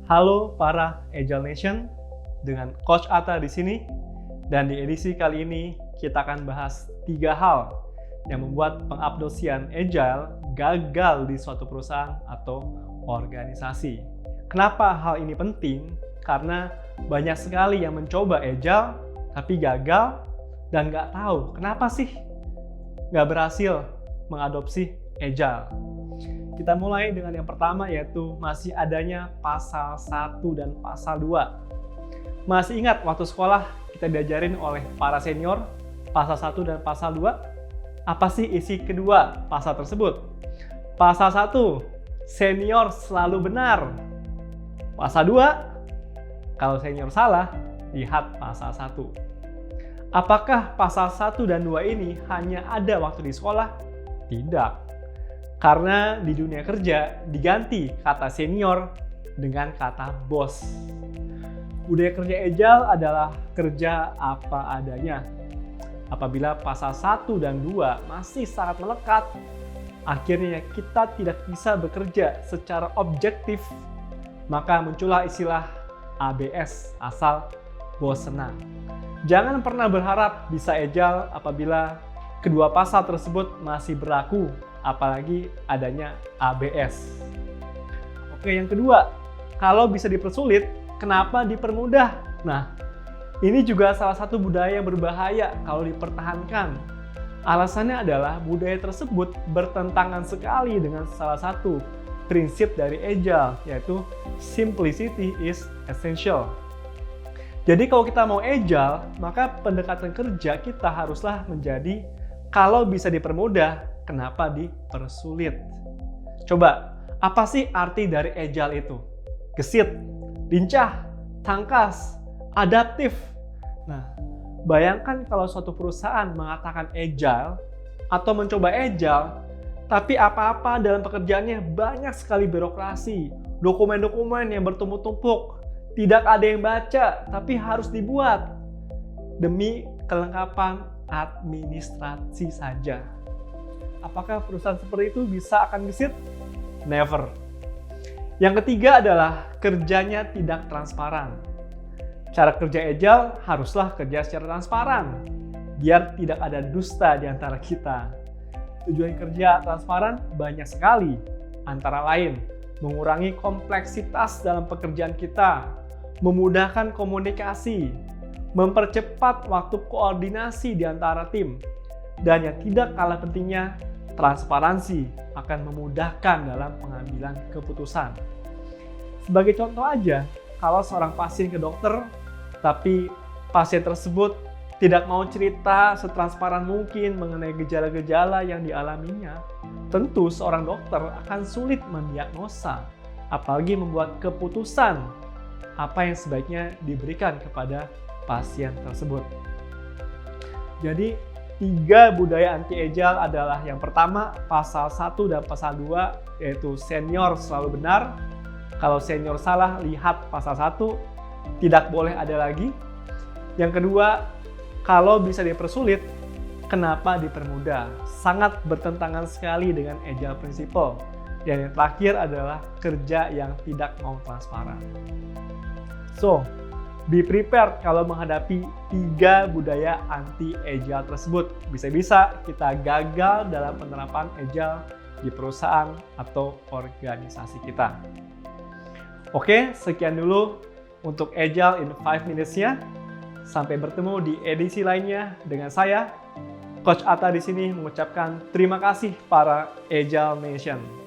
Halo para Agile Nation, dengan Coach Atta di sini. Dan di edisi kali ini kita akan bahas 3 hal yang membuat pengabdosian Agile gagal di suatu perusahaan atau organisasi. Kenapa hal ini penting? Karena banyak sekali yang mencoba Agile tapi gagal dan nggak tahu kenapa sih nggak berhasil mengadopsi Agile. Kita mulai dengan yang pertama, yaitu masih adanya pasal 1 dan pasal 2. Masih ingat waktu sekolah kita diajarin oleh para senior pasal 1 dan pasal 2? Apa sih isi kedua pasal tersebut? Pasal 1, senior selalu benar. Pasal 2, kalau senior salah, lihat pasal 1. Apakah pasal 1 dan 2 ini hanya ada waktu di sekolah? Tidak. Karena di dunia kerja diganti kata senior dengan kata bos. Budaya kerja Agile adalah kerja apa adanya. Apabila pasal 1 dan 2 masih sangat melekat, akhirnya kita tidak bisa bekerja secara objektif, maka muncullah istilah ABS, asal bos senang. Jangan pernah berharap bisa Agile apabila kedua pasal tersebut masih berlaku, apalagi adanya ABS. Oke, yang kedua, kalau bisa dipersulit, kenapa dipermudah? Nah, ini juga salah satu budaya yang berbahaya kalau dipertahankan. Alasannya adalah budaya tersebut bertentangan sekali dengan salah satu prinsip dari Agile, yaitu simplicity is essential. Jadi kalau kita mau Agile, maka pendekatan kerja kita haruslah menjadi kalau bisa dipermudah, kenapa dipersulit? Coba, apa sih arti dari Agile itu? Gesit, lincah, tangkas, adaptif. Nah, bayangkan kalau suatu perusahaan mengatakan Agile atau mencoba Agile, tapi apa-apa dalam pekerjaannya banyak sekali birokrasi, dokumen-dokumen yang bertumpuk-tumpuk, tidak ada yang baca, tapi harus dibuat demi kelengkapan administrasi saja. Apakah perusahaan seperti itu bisa akan gesit? Never. Yang ketiga adalah kerjanya tidak transparan. Cara kerja Agile haruslah kerja secara transparan, biar tidak ada dusta di antara kita. Tujuan kerja transparan banyak sekali, antara lain mengurangi kompleksitas dalam pekerjaan kita, memudahkan komunikasi, mempercepat waktu koordinasi di antara tim, dan yang tidak kalah pentingnya, transparansi akan memudahkan dalam pengambilan keputusan. Sebagai contoh aja, kalau seorang pasien ke dokter, tapi pasien tersebut tidak mau cerita setransparan mungkin mengenai gejala-gejala yang dialaminya, tentu seorang dokter akan sulit mendiagnosa, apalagi membuat keputusan apa yang sebaiknya diberikan kepada pasien tersebut. Jadi, 3 budaya anti-Agile adalah yang pertama, pasal 1 dan pasal 2, yaitu senior selalu benar. Kalau senior salah, lihat pasal 1, tidak boleh ada lagi. Yang kedua, kalau bisa dipersulit, kenapa dipermudah? Sangat bertentangan sekali dengan Agile Principle. Dan yang terakhir adalah kerja yang tidak mau transparan. So, be prepared kalau menghadapi 3 budaya anti-Agile tersebut. Bisa-bisa kita gagal dalam penerapan Agile di perusahaan atau organisasi kita. Oke, sekian dulu untuk Agile in 5 minutes-nya. Sampai bertemu di edisi lainnya dengan saya, Coach Atta di sini mengucapkan terima kasih para Agile Nation.